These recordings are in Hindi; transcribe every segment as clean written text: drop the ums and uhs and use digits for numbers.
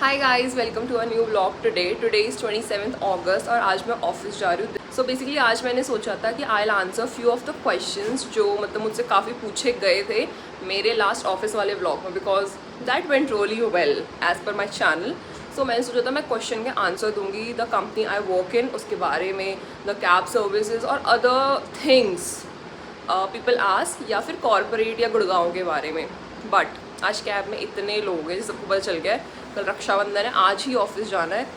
Hi guys, welcome to a new blog. Today is 27th August और आज मैं ऑफिस जा रही हूँ। सो बेसिकली आज मैंने सोचा था कि I will answer few of the questions जो मतलब मुझसे काफ़ी पूछे गए थे मेरे लास्ट ऑफिस वाले ब्लॉग में, because that went really well as per my channel. सो मैंने सोचा था मैं क्वेश्चन के आंसर दूंगी, the company I work in उसके बारे में, द कैब सर्विसेज और अदर थिंग्स पीपल आस्क, या फिर कॉर्पोरेट या गुड़गांव के बारे में। बट आज कैब में इतने लोग हैं, सबको पता चल गया है कल रक्षाबंधन है, आज ही ऑफिस जाना है।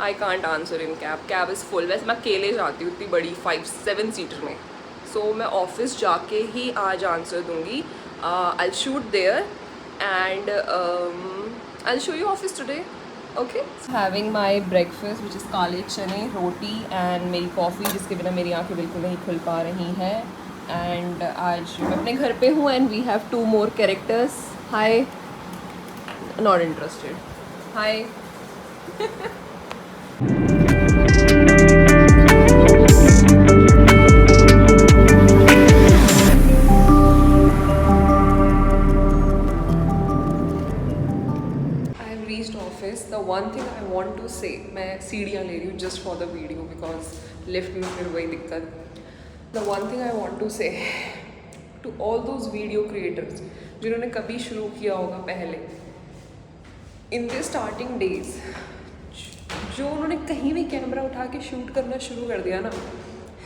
I can't answer in cab is full. वैसे मैं अकेले जाती हूँ इतनी बड़ी 5-7 सीटर में। सो मैं ऑफिस जाके ही आज आंसर दूंगी। I shoot there and I show you office today. Okay, having my breakfast which is kale chane, roti and मेरी कॉफ़ी, जिसके बिना मेरी आंखें बिल्कुल नहीं खुल पा रही हैं। एंड आज मैं अपने घर पे हूँ and we have 2 more characters. Hi, not interested. Hi. Office, the one thing I want to say, मैं सीढ़ियाँ ले रही हूँ just for the video because lift में फिर वही दिक्कत। The one thing I want to say to all those video creators जिन्होंने कभी शुरू किया होगा पहले इन द स्टार्टिंग डेज, जो उन्होंने कहीं भी कैमरा उठा के शूट करना शुरू कर दिया ना,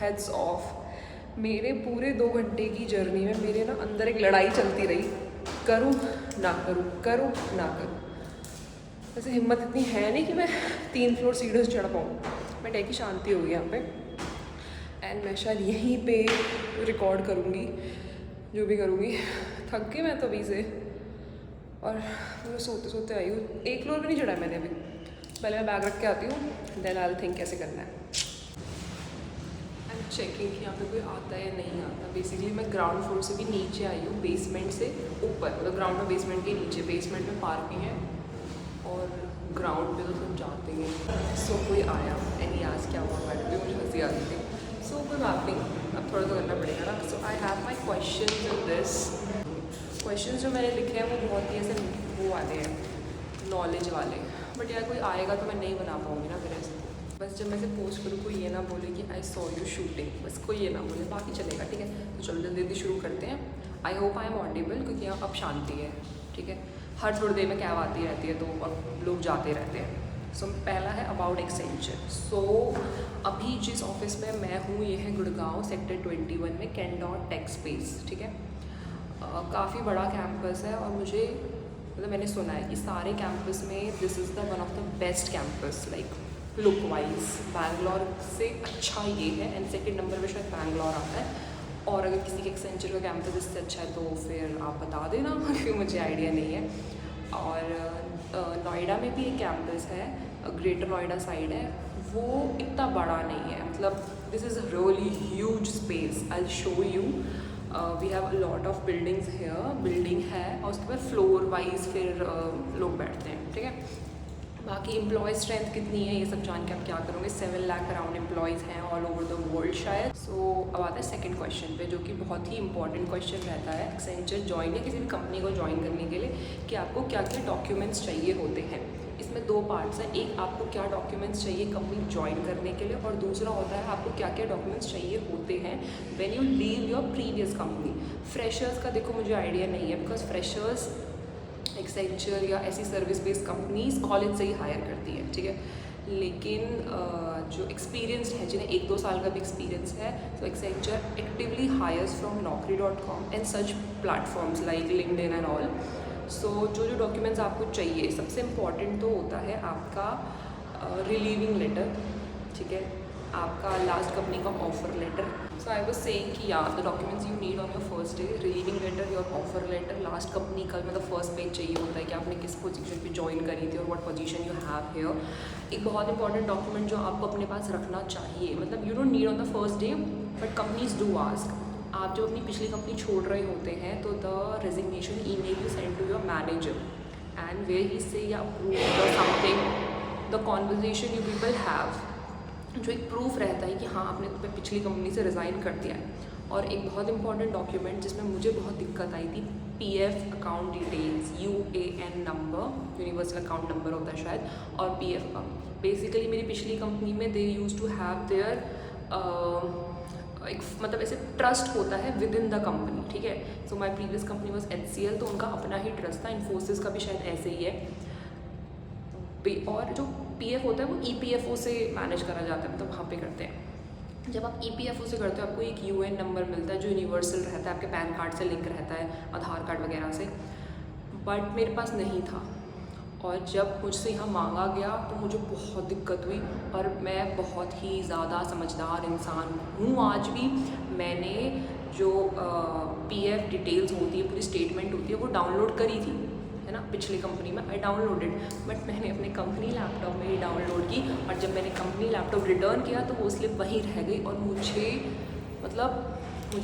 हेड्स ऑफ। मेरे पूरे 2 घंटे की जर्नी में मेरे ना अंदर एक लड़ाई चलती रही, करूँ ना करूँ, करूँ ना करूँ। वैसे हिम्मत इतनी है नहीं कि मैं 3 फ्लोर सीढ़ियों से चढ़ पाऊँ। मैं डे की शांति होगी यहाँ पे एंड मैं शायद यहीं पे रिकॉर्ड करूँगी जो भी करूँगी। थक गई मैं तभी से और मैं सोते सोते आई हूँ। 1 फ्लोर भी नहीं चढ़ा है मैंने अभी। पहले मैं बैग रख के आती हूँ, देन आई विल थिंक कैसे करना है। आई एम चेकिंग कि यहाँ पे कोई आता है या नहीं आता। बेसिकली मैं ग्राउंड फ्लोर से भी नीचे आई हूँ, बेसमेंट से ऊपर, मतलब ग्राउंड में बेसमेंट के नीचे। बेसमेंट में पार्किंग है और ग्राउंड पे तो सब जाते हैं। सो कोई आया एंड आज क्या हुआ मैडम भी, मुझे हंसी आ रही थी। सो कोई बात नहीं, अब थोड़ा तो करना पड़ेगा ना। So I have my question in this. Question जो मैंने लिखे हैं वो बहुत ही ऐसे वो वाले हैं, नॉलेज वाले। बट यार कोई आएगा तो मैं नहीं बना पाऊँगी ना फिर ऐसे। बस जब मैं से पोस्ट करूँ कोई ये ना बोले कि आई सॉ यू शूटिंग, बस कोई ये ना बोले, बाकी चलेगा। ठीक है, तो चलो जल्दी जल्दी शुरू करते हैं। I hope I am audible, क्योंकि यहाँ अब शांति है। ठीक है, हर थोड़ी देर में कैब आती रहती है तो अब लोग जाते रहते हैं। सो पहला है अबाउट एक्सेंचर। सो अभी जिस ऑफिस में मैं हूँ ये है गुड़गांव सेक्टर 21 में कैंडॉट टेक स्पेस। ठीक है, काफ़ी बड़ा कैंपस है और मुझे मतलब मैंने सुना है कि सारे कैंपस में this is the one of the best campus, like look wise Bangalore से अच्छा ये है एंड सेकंड नंबर पे शायद बैंगलोर आता है। और अगर किसी के एक्सेंचर का कैंपस इससे अच्छा है तो फिर आप बता देना क्योंकि मुझे आइडिया नहीं है। और नोएडा में भी एक कैंपस है, ग्रेटर नोएडा साइड है, वो इतना बड़ा नहीं है। मतलब this is a really huge space, I will show you. We have a lot of buildings here, building है और उसके बाद फ्लोर वाइज फिर लोग बैठते हैं। ठीक है, बाकी एम्प्लॉय स्ट्रेंथ कितनी है ये सब जान के आप क्या करोगे। 7 लाख अराउंड एम्प्लॉयज़ हैं ऑल ओवर द वर्ल्ड शायद। सो अब आता है सेकंड क्वेश्चन पे, जो कि बहुत ही इंपॉर्टेंट क्वेश्चन रहता है एक्सेंचर ज्वाइन या किसी भी कंपनी को ज्वाइन करने के लिए, कि आपको क्या क्या डॉक्यूमेंट्स चाहिए होते हैं। इसमें 2 पार्ट्स हैं, एक आपको क्या डॉक्यूमेंट्स चाहिए कंपनी ज्वाइन करने के लिए, और दूसरा होता है आपको क्या क्या डॉक्यूमेंट्स चाहिए होते हैं when you leave your previous company. Freshers का देखो मुझे आइडिया नहीं है, बिकॉज फ्रेशर्स एक्सेंचर या ऐसी सर्विस बेस्ड कंपनीज कॉलेज से ही हायर करती है। ठीक है, लेकिन जो एक्सपीरियंस्ड है, जिन्हें 1-2 साल का भी एक्सपीरियंस है, तो Accenture actively hires from naukri.com and such platforms like LinkedIn and all. So जो जो डॉक्यूमेंट्स आपको चाहिए, सबसे इम्पॉर्टेंट तो होता है आपका रिलीविंग लेटर। ठीक है, आपका लास्ट कंपनी का offer letter. So I was saying कि या the documents you need on your first day, relieving letter, your offer letter, last company का मतलब फर्स्ट पेज चाहिए होता है कि आपने किस पोजीशन पे ज्वाइन करी थी और what position you have here. एक बहुत इंपॉर्टेंट डॉक्यूमेंट जो आपको अपने पास रखना चाहिए, मतलब you don't need on the first day but companies do ask. आप जब अपनी पिछली कंपनी छोड़ रहे होते हैं तो the resignation email you send to your manager and where he से या अप्रूव और something the conversation you people have, जो एक प्रूफ रहता है कि हाँ आपने पिछली कंपनी से रिज़ाइन कर दिया है। और एक बहुत इंपॉर्टेंट डॉक्यूमेंट जिसमें मुझे बहुत दिक्कत आई थी PF account details, UAN number, universal account number होता है शायद, और PF का। बेसिकली मेरी पिछली कंपनी में दे यूज़ टू हैव देयर एक मतलब ऐसे ट्रस्ट होता है विद इन द कंपनी, ठीक है। So my previous company was HCL, तो उनका अपना ही ट्रस्ट था। इन्फोसिस का भी शायद ऐसे ही है। और जो PF होता है वो EPFO से मैनेज करा जाता है, मतलब वहाँ पे करते हैं। जब आप EPFO से करते हो आपको एक UN नंबर मिलता है जो यूनिवर्सल रहता है, आपके पैन कार्ड से लिंक रहता है, आधार कार्ड वगैरह से। बट मेरे पास नहीं था, और जब मुझसे यहाँ मांगा गया तो मुझे बहुत दिक्कत हुई। और मैं बहुत ही ज़्यादा समझदार इंसान हूँ आज भी। मैंने जो PF डिटेल्स होती है, पूरी स्टेटमेंट होती है, वो डाउनलोड करी थी, है ना, पिछली कंपनी में। आई डाउनलोडेड, बट मैंने अपने कंपनी लैपटॉप में ही डाउनलोड की, और जब मैंने कंपनी लैपटॉप रिटर्न किया तो वो स्लिप वहीं रह गई। और मुझे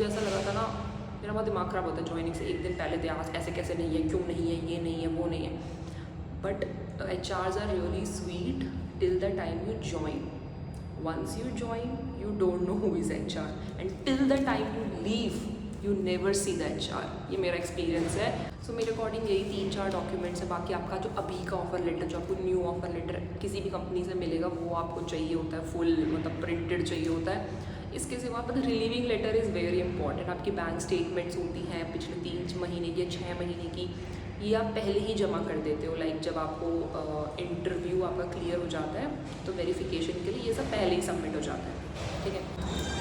ऐसा लगा था ना, मेरा बहुत दिमाग ख़राब होता है ज्वाइनिंग से एक दिन पहले, दयास ऐसे कैसे नहीं है, क्यों नहीं है, ये नहीं है, वो नहीं है। But HRs are really sweet till the time you join. Once you join, you don't know who is HR, and till the time you leave, you never see the HR. ये मेरा एक्सपीरियंस है। सो मेरे अकॉर्डिंग यही 3-4 डॉक्यूमेंट्स है। बाकी आपका जो अभी का ऑफर लेटर, जो आपको न्यू ऑफर लेटर किसी भी कंपनी से मिलेगा, वो आपको चाहिए होता है, फुल मतलब प्रिंटेड चाहिए होता है। इसके सिवा मतलब relieving letter is very important. आपकी बैंक स्टेटमेंट्स होती हैं पिछले 3 महीने की या 6 महीने की, ये आप पहले ही जमा कर देते हो। लाइक जब आपको इंटरव्यू आपका क्लियर हो जाता है तो वेरिफिकेशन के लिए ये सब पहले ही सबमिट हो जाता है, ठीक है।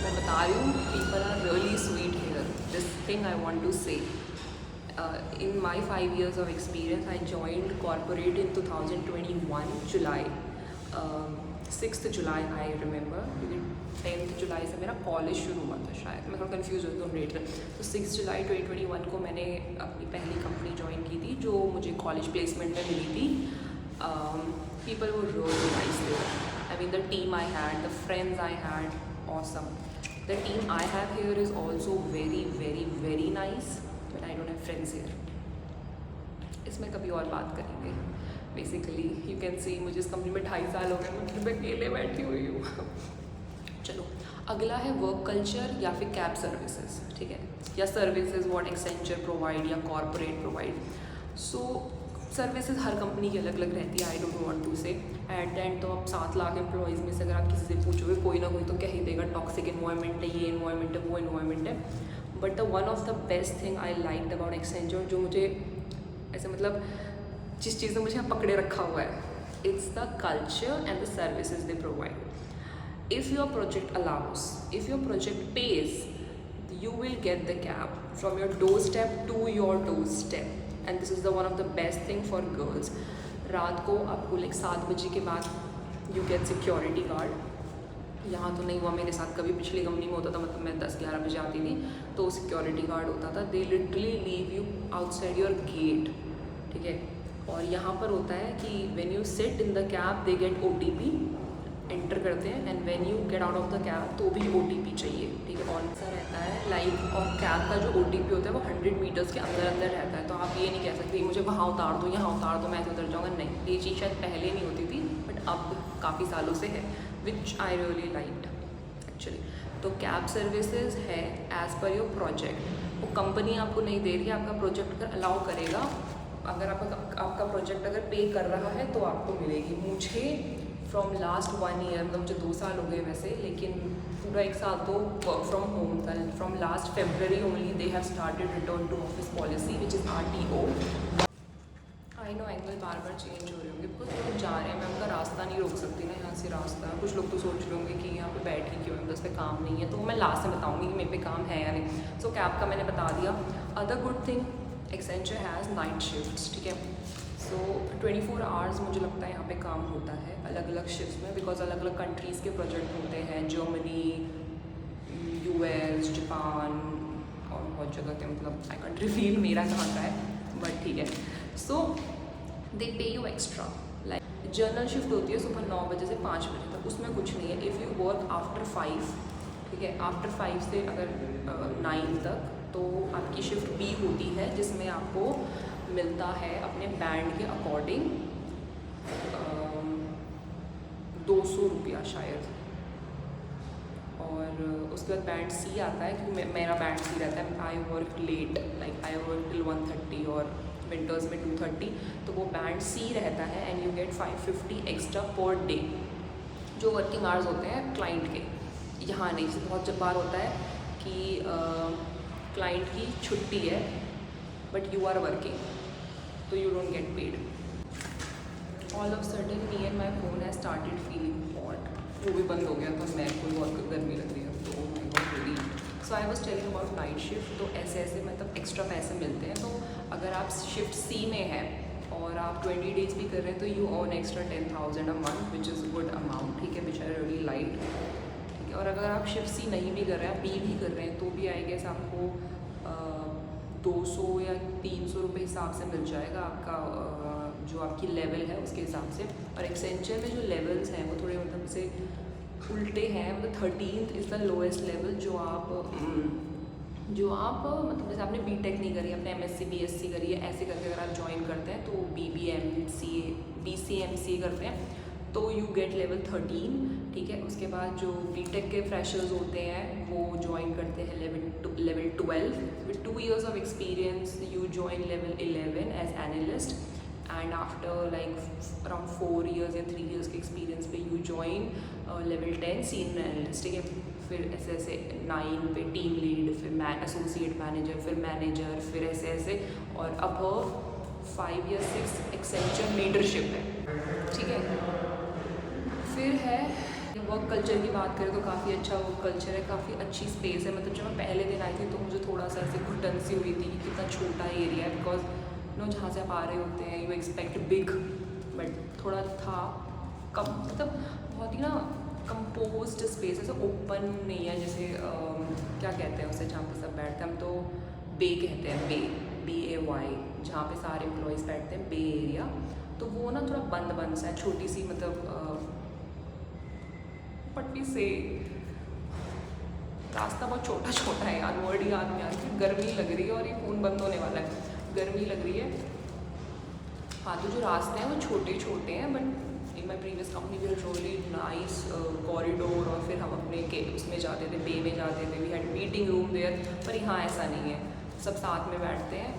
मैं बता रही हूँ, people are really sweet here. This thing I want to say, in my 5 years of experience, I joined corporate in 2021 July, 6th July I remember, क्योंकि 10th जुलाई से मेरा कॉलेज शुरू हुआ था शायद, मैं थोड़ा कन्फ्यूज़ होती हूँ डेट में। तो 6 जुलाई 2021 को मैंने अपनी पहली कंपनी ज्वाइन की थी, जो मुझे कॉलेज प्लेसमेंट में मिली थी। People were really nice there. I mean the team I had, the friends I had, awesome. The team I have here is also very very very nice, but I don't have friends here. इसमें कभी और बात करेंगे। बेसिकली यू कैन सी, मुझे इस कंपनी में 2.5 साल हो गए, मैं अकेले बैठी हुई हूँ। चलो, अगला है वर्क कल्चर या फिर कैब सर्विसेज, ठीक है, या सर्विसेज व्हाट एक्सेंचर प्रोवाइड या कॉर्पोरेट प्रोवाइड। सो सर्विसेज हर कंपनी की अलग अलग रहती है। आई डोंट वांट टू से एट द एंड, तो आप 7 लाख एम्प्लॉयज़ में से अगर आप किसी से पूछोगे, कोई ना कोई तो कह ही देगा टॉक्सिक इन्वायरमेंट है, ये इन्वायरमेंट है, वो इन्वायरमेंट है। But the one of the best thing I like about Accenture, जो मुझे ऐसे मतलब जिस चीज़ ने मुझे यहाँ पकड़े रखा हुआ है, it's the culture and the services they provide. If your project allows, if your project pays, you will get the cab from your doorstep to your doorstep, and this is the one of the best thing for girls. रात को आपको लाइक 7 बजे के बाद you get security guard। यहाँ तो नहीं हुआ मेरे साथ कभी, पिछली कंपनी में होता था, मतलब मैं 10-11 बजे आती थी तो सिक्योरिटी गार्ड होता था। They literally leave you outside your gate, ठीक है। और यहाँ पर होता है कि when you sit in the cab they get OTP, enter करते हैं, and when you get out of the cab तो भी OTP चाहिए, ठीक है। और ऐसा रहता है लाइक, और कैब का जो OTP होता है वो 100 मीटर्स के अंदर अंदर रहता है। तो आप ये नहीं कह सकते मुझे वहाँ उतार दो, यहाँ उतार दो, मैं ऐसे उतर जाऊँगा, नहीं। ये चीज़ शायद पहले नहीं होती थी, बट अब काफ़ी सालों से है, विच आई रियली लाइक्ड एक्चुअली। तो कैब सर्विसेज है एज़ पर योर प्रोजेक्ट, वो कंपनी आपको नहीं दे रही है, आपका प्रोजेक्ट अगर अलाउ करेगा, अगर आपका प्रोजेक्ट अगर पे कर रहा है तो आपको मिलेगी। मुझे फ्रॉम लास्ट 1 ईयर, मतलब मुझे 2 साल हो गए वैसे, लेकिन पूरा 1 साल तो वर्क फ्रॉम होम था। From last February only they have started return to office policy which is RTO। I know angle बार बार चेंज हो रहे होंगे, बिकॉज लोग जा रहे हैं, मैं उनका रास्ता नहीं रोक सकती ना, यहाँ से रास्ता। कुछ लोग तो सोच रहे होंगे कि यहाँ पे बैठ के क्यों है, बस पे काम नहीं है, तो मैं लास्ट में बताऊँगी कि मेरे पे काम है या नहीं। सो कैब का मैंने बता दिया। Other good thing, Accenture has night shifts, ठीक है। सो 24 आवर्स मुझे लगता है यहाँ पे काम होता है अलग अलग शिफ्ट में, बिकॉज अलग अलग कंट्रीज़ के प्रोजेक्ट होते हैं, जर्मनी, US, जापान और बहुत जगह के, मतलब आई कंट्री फील मेरा कहाँ का है, बट ठीक है। सो दे पे you extra. Like journal shift होती है सुबह 9 बजे से 5 बजे तक, उसमें कुछ नहीं है। इफ़ यू वर्क आफ्टर 5, ठीक है, आफ्टर 5 से अगर 9 तक, तो आपकी शिफ्ट B होती है, जिसमें आपको मिलता है अपने बैंड के अकॉर्डिंग 200 रुपया शायद। और और उसके बाद बैंड सी आता है, क्योंकि मेरा बैंड सी रहता है। I work late, like I work till 1:30 और विंटर्स में 2:30, तो वो बैंड सी रहता है and you get 550 extra per day, जो वर्किंग आवर्स होते हैं क्लाइंट के। यहाँ नहीं, जैसे बहुत जब बार होता है कि क्लाइंट की छुट्टी है बट यू आर वर्किंग, तो you don't get paid. All of sudden me and my phone has started feeling hot, वो भी बंद हो गया था, मैं कोई बहुत गर्मी लग रही है तो I was very. So I was telling about night shift. तो ऐसे ऐसे मतलब एक्स्ट्रा पैसे मिलते हैं। तो अगर आप शिफ्ट सी में हैं और आप 20 डेज भी कर रहे हैं तो you earn extra 10,000 a month, which is good amount, ठीक है, विच आर रियली लाइट, ठीक है। और अगर आप शिफ्ट सी नहीं भी कर रहे हैं, आप बी भी कर रहे हैं, तो भी आई गेस आपको 200 या 300 रुपये हिसाब से मिल जाएगा आपका जो आपकी लेवल है उसके हिसाब से। और एक्सेंचर में जो लेवल्स हैं वो थोड़े मतलब से उल्टे हैं, मतलब 13th is the lowest level जो आप मतलब जैसे आपने बीटेक नहीं करी, आपने एमएससी बीएससी करी है, ऐसे करके अगर आप ज्वाइन करते हैं तो बीसीएमसी करते हैं तो यू गेट लेवल 13, ठीक है। उसके बाद जो बीटेक के फ्रेशर्स होते हैं वो ज्वाइन करते हैं level 12 with 2 years of experience. You join level 11 as analyst and after like around 4 years या 3 years के एक्सपीरियंस पे you join level 10 senior analyst, ठीक है। फिर ऐसे ऐसे 9 पे टीम लीड, फिर एसोसिएट मैनेजर, फिर मैनेजर, फिर ऐसे ऐसे, और अब 5 या 6 एक्सेंचर लीडरशिप है, ठीक है। फिर है वर्क कल्चर की बात करें तो काफ़ी अच्छा वर्क कल्चर है, काफ़ी अच्छी स्पेस है। मतलब जब मैं पहले दिन आई थी तो मुझे थोड़ा सा ऐसे घुटन सी हुई थी कि कितना छोटा एरिया है, बिकॉज जहाँ से आप आ रहे होते हैं यू एक्सपेक्ट बिग, बट थोड़ा था कम, मतलब बहुत ही ना कंपोज्ड स्पेस, ऐसे ओपन नहीं है, जैसे क्या कहते हैं उसे जहाँ पे सब बैठते हैं, हम तो बे कहते हैं, BAY, जहाँ पे सारे एम्प्लॉयज़ बैठते हैं, बे एरिया। तो वो ना थोड़ा बंद बंद सा है, छोटी सी, मतलब बट भी से रास्ता बहुत छोटा छोटा है यार, वर्ड याद नहीं आ रही। गर्मी लग रही है और ये फ़ोन बंद होने वाला है, गर्मी लग रही है। हाँ, तो जो रास्ते हैं वो छोटे छोटे हैं, but in my previous company we had really nice corridor, और फिर हम अपने के उसमें जाते थे, बे में जाते थे, we had meeting room there. पर यहाँ ऐसा नहीं है, सब साथ में बैठते हैं।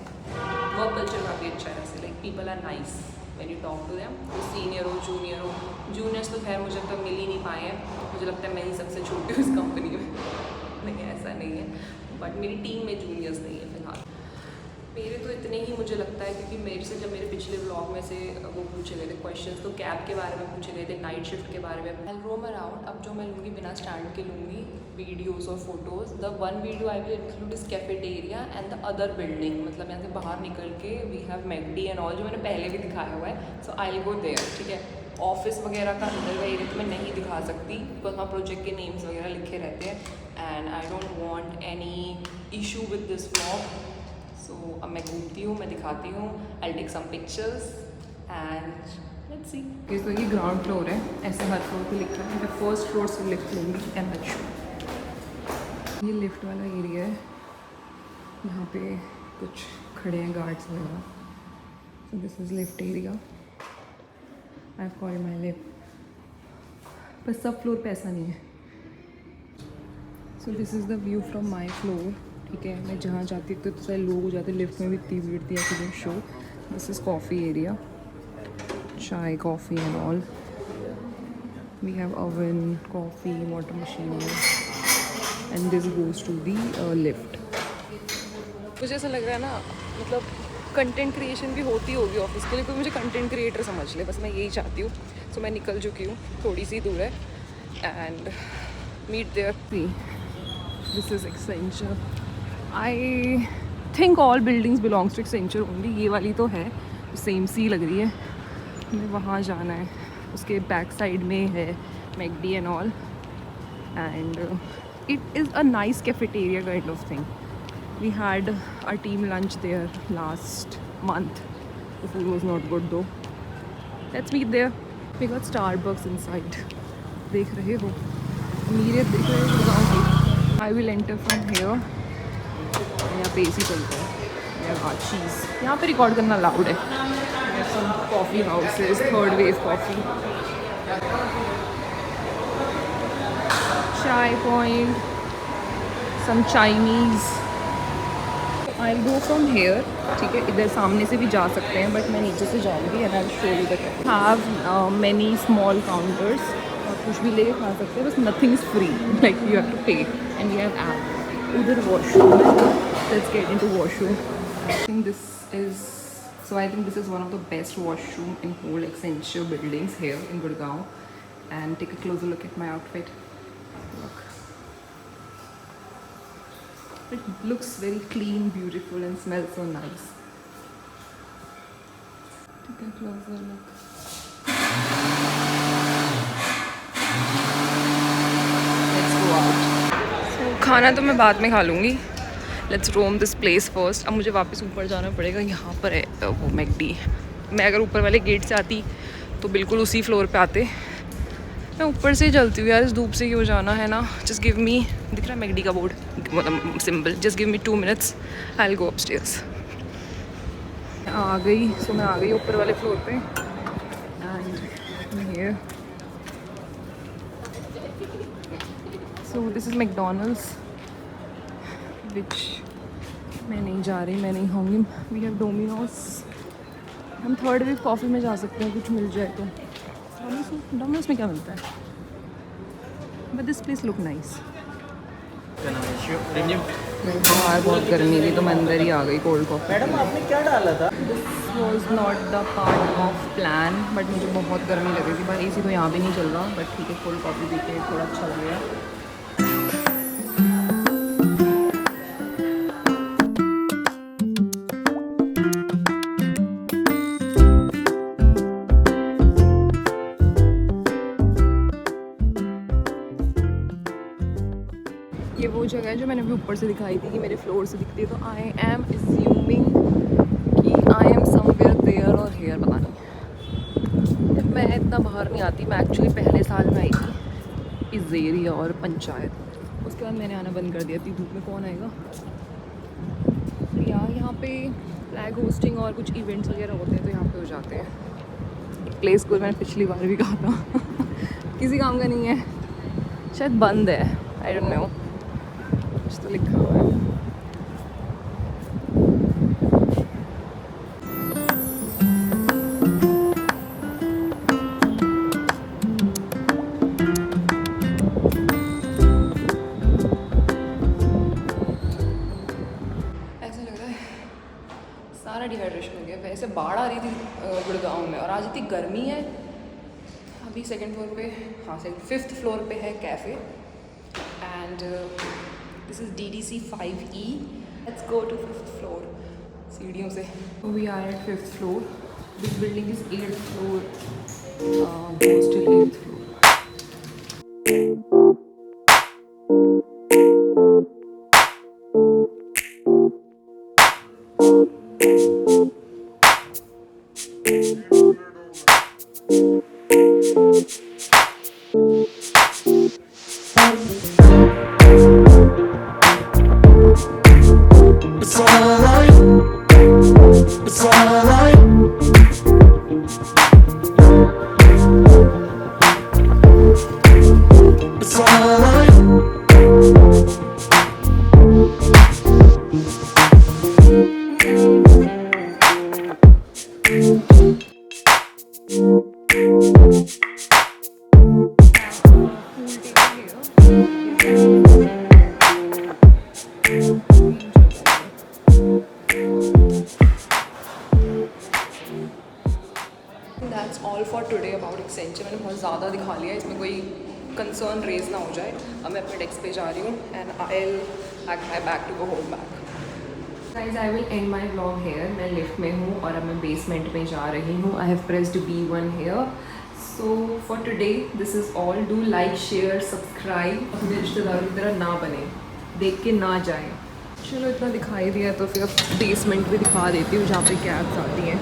वर्क कल्चर काफ़ी अच्छा है ऐसे, like people are nice when you talk to them, तो सीनियर हो जूनियर हो। जूनियर्स तो खैर मुझे अब तक मिल ही नहीं पाए हैं, मुझे लगता है मैं ही सबसे छोटी हूँ इस कंपनी में। नहीं, ऐसा नहीं है, बट मेरी टीम में जूनियर्स नहीं है फिलहाल। मेरे तो इतने ही मुझे लगता है, क्योंकि मेरे से जब मेरे पिछले व्लॉग में से वो पूछे गए थे क्वेश्चंस, तो कैब के बारे में पूछे गए थे, नाइट शिफ्ट के बारे में। आई रोम अराउंड, अब जो मैं लूँगी बिना स्टैंड के लूँगी वीडियोस और photos. The one video I will include इस cafeteria and the other building, मतलब यहाँ से बाहर निकल के we have McD and all, जो मैंने पहले भी दिखाया हुआ है। सो आई विल गो देयर, ठीक है। ऑफिस वगैरह का अंदर का एरिया तो मैं नहीं दिखा सकती, बिकॉज वहाँ प्रोजेक्ट के नेम्स वगैरह लिखे रहते हैं and I don't want any issue with this vlog. So अब मैं घूमती हूँ, मैं दिखाती हूँ, I take some pictures and let's see. तो ये ग्राउंड फ्लोर है, ऐसे हर फ्लोर पे लिखा है। मैं फर्स्ट फ्लोर से लिफ्ट लूँगी एंड आई शो। ये लिफ्ट वाला एरिया है, यहाँ पे कुछ खड़े हैं गार्ड्स वगैरह। सो this is lift area, I have called my lift. पर सब फ्लोर पे ऐसा नहीं है। सो this is the view from my floor, ठीक है। मैं जहाँ जाती तो सारे लोग हो जाते, लिफ्ट में भी इतनी भीड़ थी, I couldn't show. This is coffee area, chai coffee and all. We have oven, coffee, water machine and this goes to the lift. मुझे ऐसा लग रहा है ना, मतलब कंटेंट क्रिएशन भी होती होगी ऑफिस के लिए, कोई मुझे कंटेंट क्रिएटर समझ ले, बस मैं यही चाहती हूँ। सो मैं निकल चुकी हूँ, थोड़ी सी दूर है and meet there. This is Accenture. I think all buildings belongs to Accenture only. ये वाली तो है, सेम सी लग रही है। हमें वहाँ जाना है, उसके बैक साइड में है McD and all, and it is a nice cafeteria kind of thing. We had our team lunch there last month. The food was not good though. Let's meet there. We got Starbucks inside. देख रहे हो, मेरे देख रहे हो गाँव की। I will enter from here. यहाँ पे AC चलता है। यहाँ चीज़, यहाँ पे रिकॉर्ड करना अलाउड है। Some coffee houses, third wave coffee. Chai point, some Chinese. I go from here, ठीक है, इधर सामने से भी जा सकते हैं बट मैं नीचे से जाऊँगी and I will show you the cafe. Have many small counters, और कुछ भी लेके खा सकते हैं, बस nothing is free, like you have to pay and you have app. उधर वॉशरूम है, let's get into washroom. I think this is So I think this is one of the best washroom in whole Accenture buildings here in Gurgaon. And take a closer look at my outfit. Look. It looks very clean, beautiful and smells so nice. Take a closer look. Let's go out. So खाना तो मैं बाद में खा लूँगी. Let's roam this place first. अब मुझे वापस ऊपर जाना पड़ेगा, यहाँ पर है वो मैकडी। मैं अगर ऊपर वाले गेट से आती तो बिल्कुल उसी फ्लोर पे आते। मैं ऊपर से ही चलती हूँ यार, इस धूप से क्यों जाना है ना। जस्ट गिव मी, दिख रहा है मैकडी का बोर्ड, मतलब symbol. Just give me 2 minutes, I will go upstairs. आ गई, सो मैं आ गई ऊपर वाले फ्लोर पे and here. So this is McDonald's which मैं नहीं जा रही, मैं नहीं खाऊंगी। We have Domino's. हम थर्ड वीक कॉफ़ी में जा सकते हैं, कुछ मिल जाए तो। डोमिनोज में क्या मिलता है? But this place look nice. बाहर बहुत गर्मी थी तो मैं अंदर ही आ गई कोल्ड कॉफ़ी। मैडम आपने क्या डाला था? This was not the part of plan, but मुझे बहुत गर्मी लग रही थी। भाई AC तो यहाँ भी नहीं चल रहा, बट ठीक है, कोल्ड कॉफ़ी पी के थोड़ा अच्छा लग गया। ये वो जगह है जो मैंने अभी ऊपर से दिखाई थी कि मेरे फ्लोर से दिखती है, तो आई एम अज्यूमिंग कि आई एम समवेयर देयर और हेयर, पता नहीं। मैं इतना बाहर नहीं आती। मैं एक्चुअली पहले साल में आई थी इज़ेरिया और पंचायत, उसके बाद मैंने आना बंद कर दिया थी। धूप में कौन आएगा यार। यहाँ पे फ्लैग होस्टिंग और कुछ इवेंट्स वगैरह होते हैं तो यहाँ पे हो जाते हैं। एक प्ले स्कूल मैंने पिछली बार भी कहा था किसी काम का नहीं है, शायद बंद है, आई डोंट नो, कुछ तो लिखा हुआ है। ऐसा लग रहा है सारा डिहाइड्रेशन हो गया। वैसे बाढ़ आ रही थी गुड़गांव में, और आज इतनी गर्मी है। अभी सेकंड फ्लोर पे, हाँ फिफ्थ फ्लोर पे है cafe and this is DDC 5E। Let's go to fifth floor सीढ़ियों से। We are at fifth floor. This building is 8th floor, goes till 8th floor. That's all for today about Accenture. मैंने बहुत ज़्यादा दिखा लिया, इसमें कोई कंसर्न रेज ना हो जाए। अब मैं अपने डेस्क पे जा रही हूँ and I will pack my bag to go home back. Guys I will end my vlog here. मैं लिफ्ट में हूँ और अब मैं बेसमेंट में जा रही हूँ। I have pressed B1 here. So for today this is all. Do like, share, subscribe. अपने रिश्तेदारों की तरह ना बने, देख के ना जाए। चलो इतना दिखाई दिया तो फिर अब बेसमेंट भी दिखा देती हूँ जहाँ पे कैब्स आती हैं।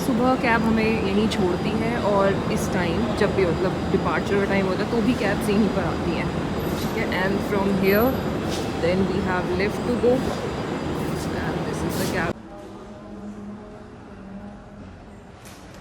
सुबह कैब हमें यहीं छोड़ती है और इस टाइम जब भी मतलब डिपार्चर का टाइम होता है तो भी कैब्स यहीं पर आती हैं, ठीक है। And from here then we have lift to go and this is the cab.